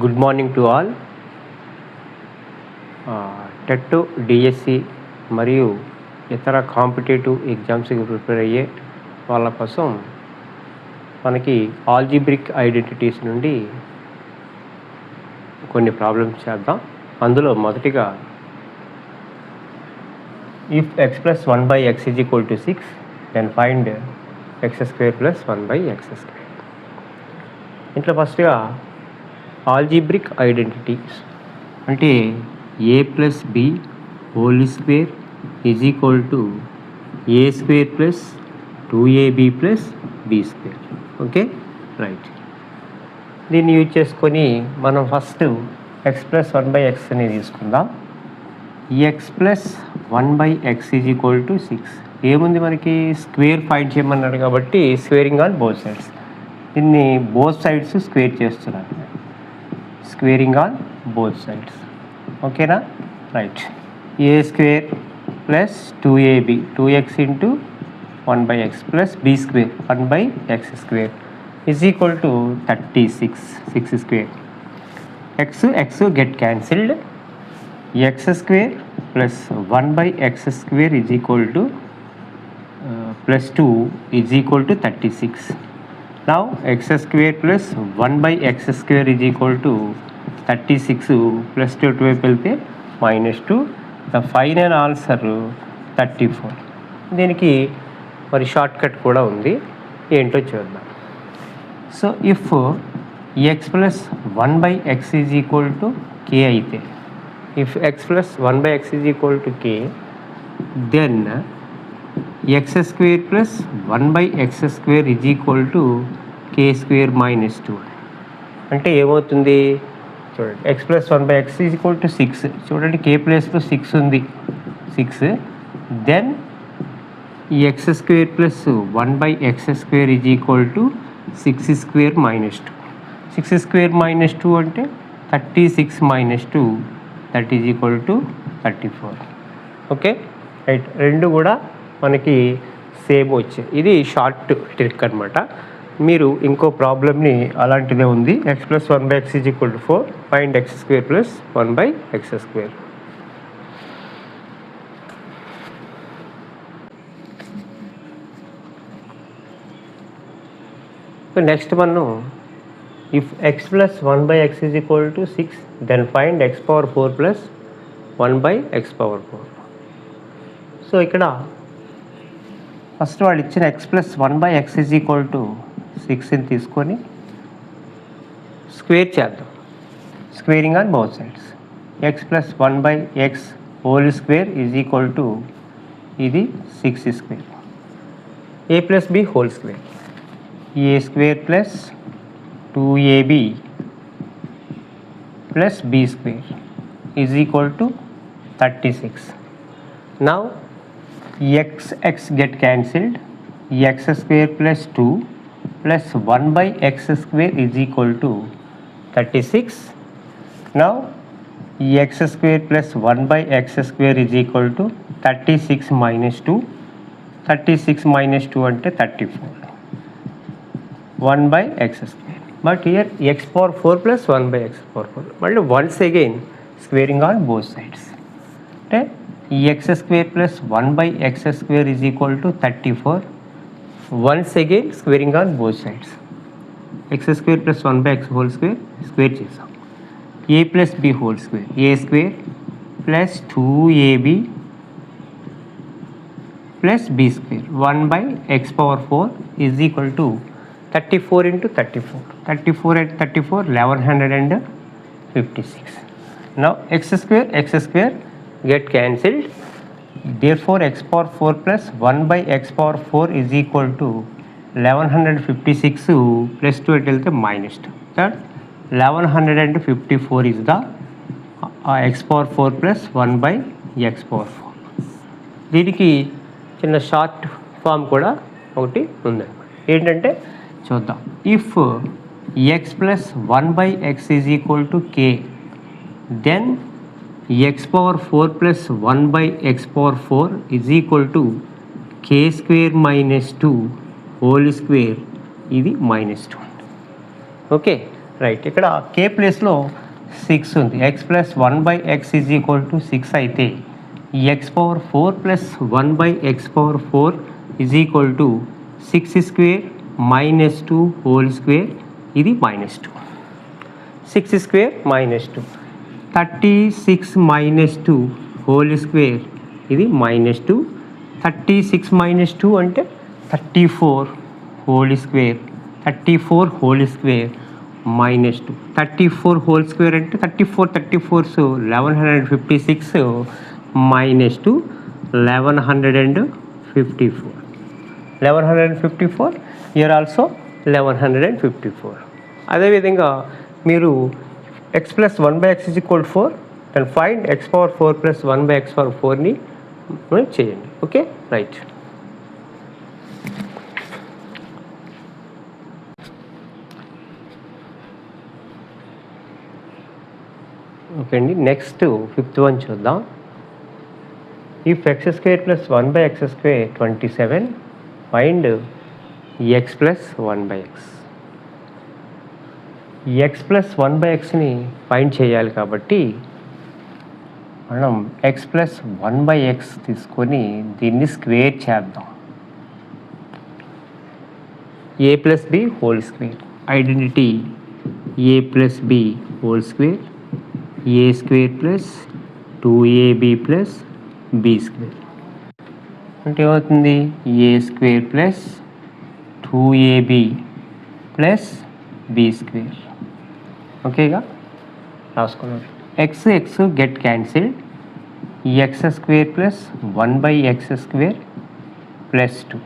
Good morning to all. TET, DSC మరియు ఇతర competitive ఎగ్జామ్స్కి ప్రిపేర్ అయ్యే వాళ్ళ కోసం మనకి ఆల్జీబ్రిక్ ఐడెంటిటీస్ నుండి కొన్ని ప్రాబ్లమ్స్ చేద్దాం. అందులో మొదటిగా if x plus 1/x is equal to 6 then find x² plus 1/x². ఇంట్లో ఫస్ట్గా ఆల్జీబ్రిక్ ఐడెంటిటీస్ అంటే a plus b whole square is equal to a² plus 2ab plus b². Okay, right. దీన్ని use చేసుకొని మనం first x plus 1/x అని తీసుకుందాం. X plus 1/x is equal to 6. ఏముంది మనకి స్క్వేర్ ఫైండ్ చేయమన్నాడు కాబట్టి స్క్వేరింగ్ ఆన్ బోత్ సైడ్స్. దీన్ని బోత్ సైడ్స్ స్క్వేర్ చేస్తున్నాను. Squaring on both sides. ఓకేనా, right. a² plus 2ab 2x into 1/x plus b² 1/x² is equal to 36 6². x get cancelled. x² plus 1/x² is equal to plus 2 is equal to 36. Now x² plus 1/x² is equal to 36 plus 2 వైపు వెళ్తే -2. The final answer 34. దీనికి మరి shortcut కూడా ఉంది, ఏంటో చూద్దాం. So if x plus 1/x is equal to k అయితే, if x plus 1/x is equal to k, then x² plus 1/x² is equal to k² minus 2. అంటే ఏమవుతుంది చూడండి, x plus 1/x is equal to 6. చూడండి, k ప్లేస్లో 6 ఉంది, 6. Then x² plus 1/x² is equal to 6² minus 2. 6² minus 2 అంటే 36 minus 2, that is equal to 34. Okay, right. రెండు కూడా మనకి సేమ్ వచ్చాయి. ఇది షార్ట్ ట్రిక్ అనమాట. మీరు ఇంకో ప్రాబ్లమ్ని అలాంటిదే ఉంది. X plus 1/x is equal to 4, find x² plus 1/x². Next మనం if x plus 1/x is equal to 6 then find x⁴ plus 1/x⁴. So ఇక్కడ ఫస్ట్ వాళ్ళు ఇచ్చిన x plus 1/x is equal to 6ని తీసుకొని square చేద్దాం. Squaring on both sides. x plus 1/x whole square is equal to ఇది 6². a plus b whole square, a² plus 2ab plus b² is equal to 36. Now x get cancelled. x² plus 2 plus 1/x² is equal to 36. Now x² plus 1/x² is equal to 36 minus 2. 36 minus 2 అంటే 34. 1/x². But here x⁴ plus 1/x⁴. మళ్ళీ once again squaring on both sides. అంటే x² plus 1/x² is equal to 34. Once again squaring on both sides. x² plus 1/x² square చేసాం. a plus b whole square, a² plus 2ab plus b² 1/x⁴ is equal to 34 into 34. 34 and 34 1156. Now x² get cancelled. Therefore x⁴ plus 1/x⁴ is equal to 1156 plus 2 at -2. That 1154 is the x⁴ plus 1/x⁴. దీనికి చిన్న short form కూడా ఒకటి ఉందన్నమాట. ఏంటంటే చూద్దాం. If x plus 1/x is equal to k, then x⁴ plus 1/x⁴ is equal to k² minus 2 whole square, ఇది -2. Okay, right. ఇక్కడ k ప్లేస్లో 6 ఉంది. x plus 1/x is equal to 6 అయితే x power 4 plus 1/x power 4 is equal to 6 square minus 2 whole square, ఇది minus 2. 6 square minus 2, 36 minus 2 whole square, ఇది minus 2. 36 minus 2 అంటే 34 whole square, 34 whole square minus 2. 34 whole square అంటే 34 so 1156 minus 2 1154. 1154 year also 1154. అదేవిధంగా మీరు x plus 1/x is equal 4, then find x power 4 plus 1/x power 4ని చేయండి. Okay, right. Okay అండి, next 5th one చూద్దాం. If x square plus 1/x square 27, find x plus 1/x. x plus 1/xని find చేయాలి కాబట్టి మనం x plus 1/x తీసుకొని దీన్ని స్క్వేర్ చేద్దాం. a plus b whole square, identity a plus b whole square, a square plus 2ab plus b square అంటే ఏమవుతుంది? a square plus 2ab plus b square. ఓకేగా, రాసుకున్నాం. x get cancelled, x square plus 1/x square plus 2.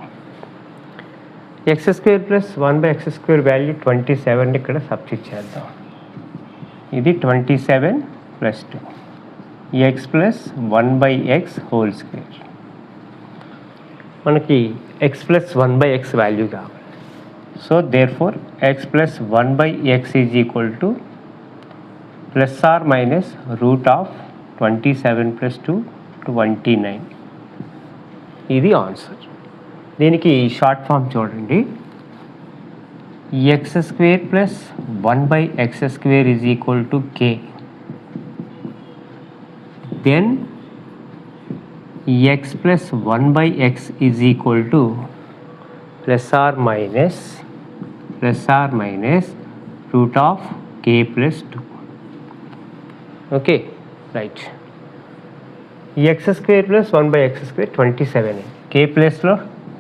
x square plus 1/x square value 27 ఇక్కడ substitute చేద్దాం. ఇది 27 plus 2, x plus 1/x whole square. మనకి x plus 1/x value కావాలి. So there four x plus 1/x is equal to plus or minus root of 27 plus 2 29. ఇది answer. దీనికి short form చూడండి. x square plus 1/x square is equal to k. Then x plus 1/x is equal to plus or minus root of k plus 2. Okay, right. x square plus 1/x square 27, k ప్లస్లో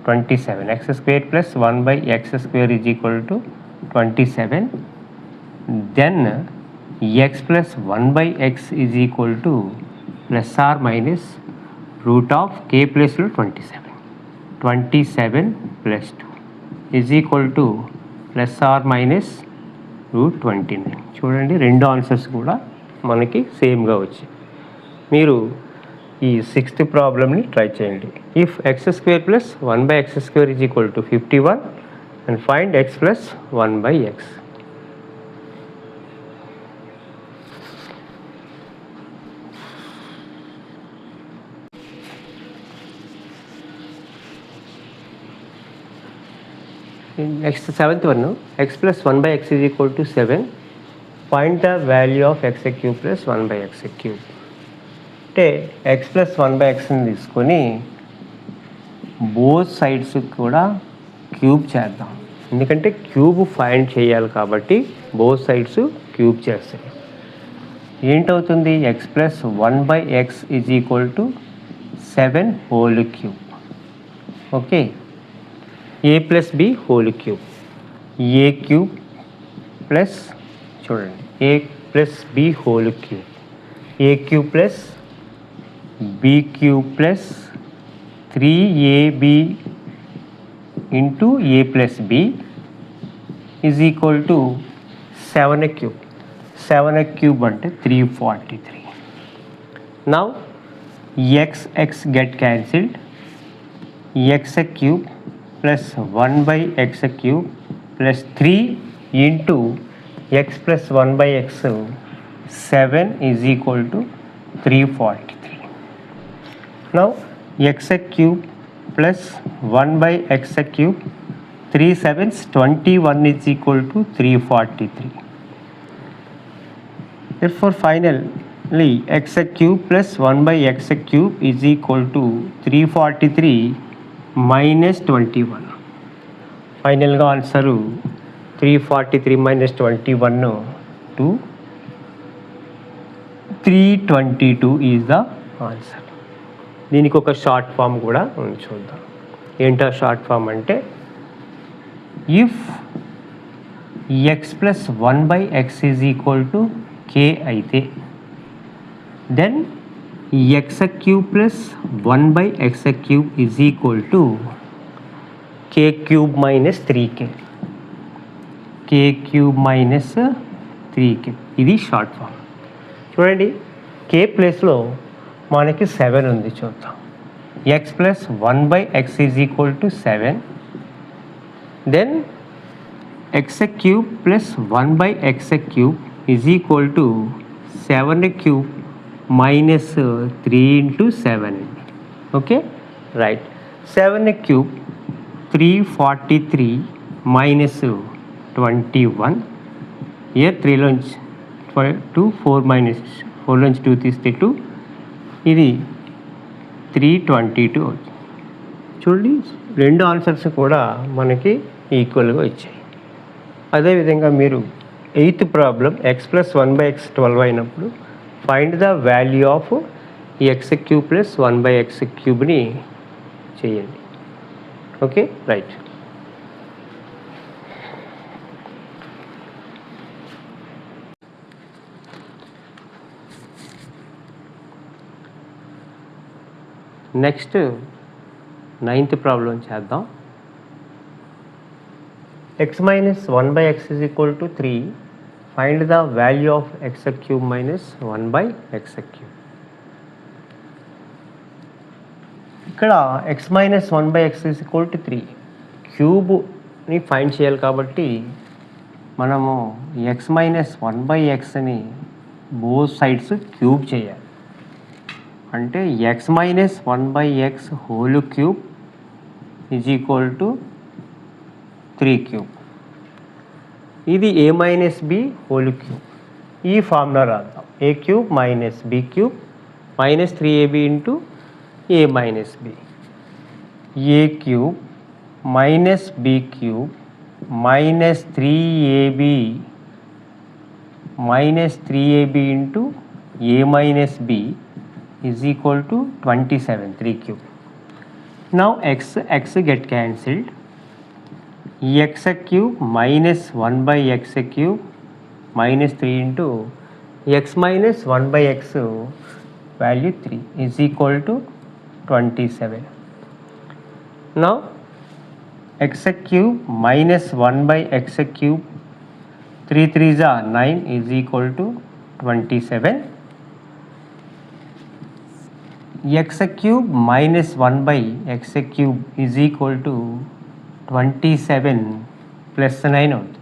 27, x square plus 1/x square is equal to 27. Then x plus 1/x is equal to plus or minus root of k ప్లస్లో 27 plus 2 is equal to plus or minus root 29. చూడండి, రెండు answers కూడా మనకి సేమ్గా వచ్చాయి. మీరు ఈ 6th ప్రాబ్లమ్ని try చేయండి. If x square plus 1/x square is equal to 51 and find x plus 1/x. Next 7th one, x plus 1/x is equal to 7, find the value of x cube plus 1/x cube. అంటే x plus 1/xని తీసుకొని both sides కూడా cube చేద్దాం. ఎందుకంటే cube find చేయాలి కాబట్టి both sides cube చేస్తాయి. ఏంటవుతుంది? x plus 1/x is equal to 7 whole cube. Okay, a plus b whole cube, a cube plus చూడండి a plus b whole cube, a cube plus b cube plus 3ab into a plus b is equal to 7 cube. 7 cube అంటే 343. Now x get cancelled, x cube plus 1/x cube plus 3 into x plus 1/x 7 is equal to 343. Now x cube plus 1/x cube 3 7s 21 is equal to 343. therefore finally x cube plus 1 by x cube is equal to 343 minus 21. ఫైనల్గా answer 343 minus 21 to 322 is the answer. దీనికి ఒక short form కూడా చూద్దాం. ఏంటో short form అంటే if x plus 1 by x is equal to k అయితే then x cube plus 1 by x cube is equal to k cube minus 3k. k cube minus 3k ఇది short form. చూడండి k ప్లేస్లో మనకి 7 ఉంది, చూద్దాం. X plus 1 by x is equal to 7, then x cube plus 1 by x cube is equal to 7 cube minus 3 into 7. Okay right. 7 cube 343 minus 21. ఇయర్ 3లోంచి 2 4 minus 4లోంచి 2 తీస్తే 2, ఇది 322 అవుతుంది. చూడండి రెండు ఆన్సర్స్ కూడా మనకి ఈక్వల్గా వచ్చాయి. అదేవిధంగా మీరు 8th problem X plus 1 by x 12 అయినప్పుడు find the value of x cube plus 1 by x క్యూబ్ని చేయండి. Okay right. Next 9th problem చేద్దాం. x minus 1 by x is equal to 3. Find the value of x cube minus 1 by x cube. ఇక్కడ x minus 1 by x is equal to 3. క్యూబ్ని find చేయాలి కాబట్టి మనము x minus 1 by xని both sides cube చేయాలి. అంటే x minus 1 by x whole cube is equal to 3 cube. ఇది a minus b whole cube. ఈ ఫార్ములా రాద్దాం. a cube minus b cube minus 3ab into a minus b. a cube minus b cube minus 3ab minus 3ab into a minus b is equal to 27, 3 cube. Now x get cancelled. x cube minus 1 by x cube minus 3 into x minus 1 by x value 3 is equal to 27. Now x cube minus 1 by x cube 3 3s are 9 is equal to 27. x cube minus 1 by x cube is equal to 27 plus 9 అవుతుంది.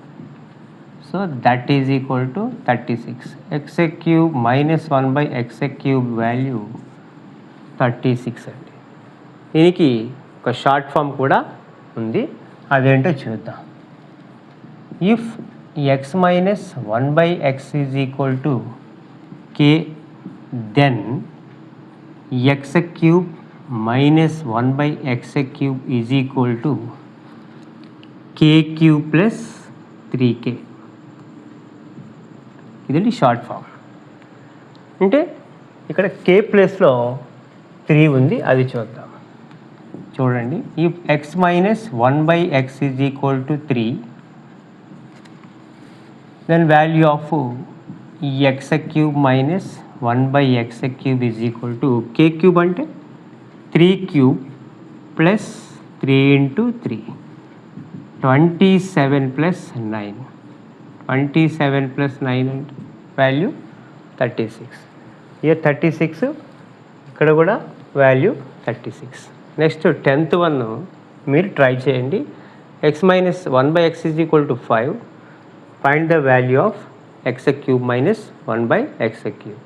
So that is equal to 36. X cube minus 1 by x cube value 36 అండి. దీనికి ఒక short form కూడా ఉంది, అదేంటో చూద్దాం. If x minus 1 by x is equal to k, then x cube minus 1 by x cube is equal to k cube plus 3k. ఇదండి short form. అంటే ఇక్కడ k ప్లేస్లో 3 ఉంది, అది చూద్దాం. చూడండి, if x minus 1 by x is equal to 3, then value of x cube minus 1 by x cube is equal to k cube అంటే 3 cube plus 3 into 3, 27 plus 9. 27 plus 9 అంటే వాల్యూ 36. ఇయర్ 36, ఇక్కడ కూడా వాల్యూ 36. నెక్స్ట్ 10th వన్ మీరు try చేయండి. x minus 1 by x is equal to 5. Find the value of x cube minus 1 by x cube.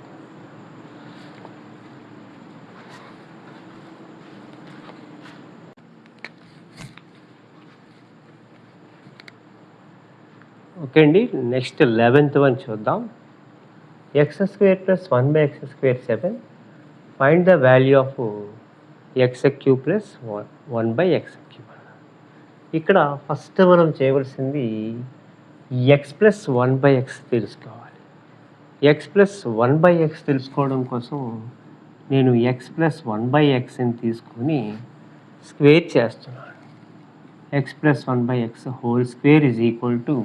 Okay అండి. Next 11th one చూద్దాం. X square plus 1 by X square 7. Find the value of x cube plus 1 by x cube. ఇక్కడ first మనం చేయవలసింది X plus 1 by X తెలుసుకోవాలి. X plus 1 by X తెలుసుకోవడం కోసం నేను X plus 1 by ఎక్స్ని తీసుకొని square చేస్తున్నాను. X plus 1 by x whole square is equal to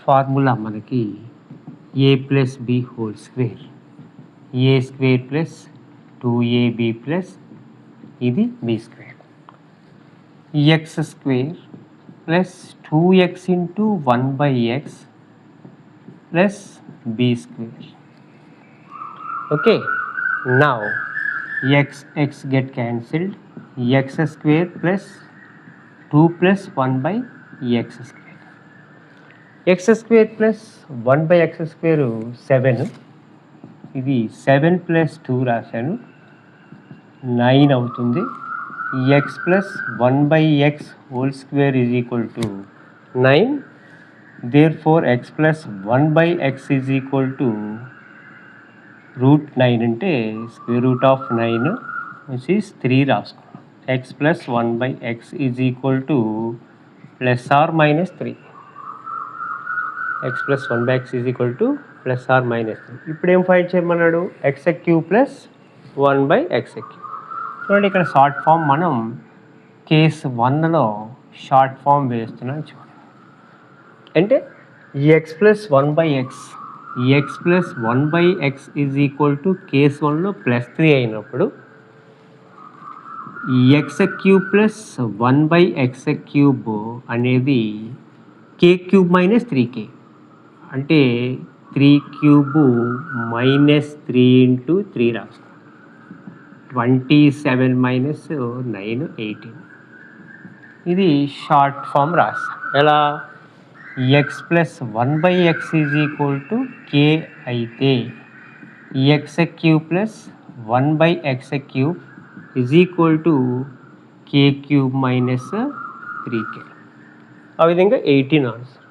formula మనకి a plus b whole square, a square plus 2ab plus ఇది b square. X square plus 2x into 1 by x plus b square. Okay, now x get cancelled. X square plus 2 plus 1 by x square. X square plus 1 by x square 7. ఇది 7 plus 2 రాశాను, 9 అవుతుంది. x plus 1 by x whole square is equal to 9. Therefore x plus 1 by x is equal to root 9 అంటే square root of 9 which is 3 రాసుకో. x plus 1 by x is equal to plus or minus 3. x plus 1 by x is equal to plus or minus 3. ఇప్పుడు ఏం find చేయమన్నాడు? x cube plus 1 by x cube. చూడండి, ఇక్కడ short form మనం case 1లో short form వేస్తున్నాం చూడండి. అంటే x plus 1 by x, x plus 1 by x is equal to case 1లో ప్లస్ 3 అయినప్పుడు x cube plus 1 by x cube అనేది కే క్యూబ్ మైనస్ 3k అంటే 3 క్యూబ్ మైనస్ 3 ఇంటూ 3 రాస్తాం. 27 మైనస్ 9 18. ఇది షార్ట్ ఫామ్ రాస్తాం. ఎలా? X plus 1 by x is equal to k అయితే x cube plus 1 by x cube is equal to k cube minus 3k. ఆ విధంగా 18 answer.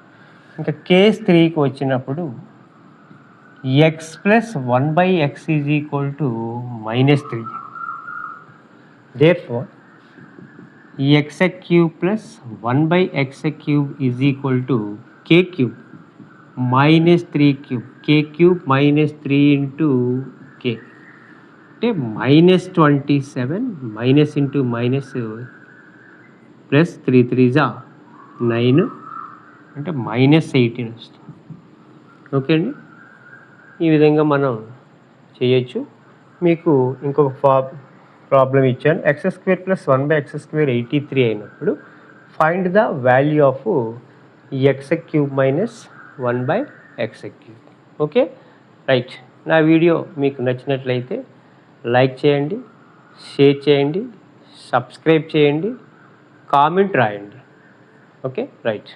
ఇంకా case 3కి వచ్చినప్పుడు x plus 1 by x is equal to minus 3. Therefore x cube plus 1 by x cube is equal to k cube minus 3 cube, k cube minus 3 into k అంటే minus 27 minus into minus plus 3 3 9 అంటే minus 18 వస్తుంది. Okay అండి, ఈ విధంగా మనం చేయొచ్చు. మీకు ఇంకొక ప్రాబ్లం ఇచ్చాను. X square plus 1 by X square 83 అయినప్పుడు find the value of x cube minus 1 by x cube. Okay, right. నా వీడియో మీకు నచ్చినట్లయితే లైక్ చేయండి, షేర్ చేయండి, సబ్స్క్రైబ్ చేయండి, కామెంట్ రాయండి. Okay, right.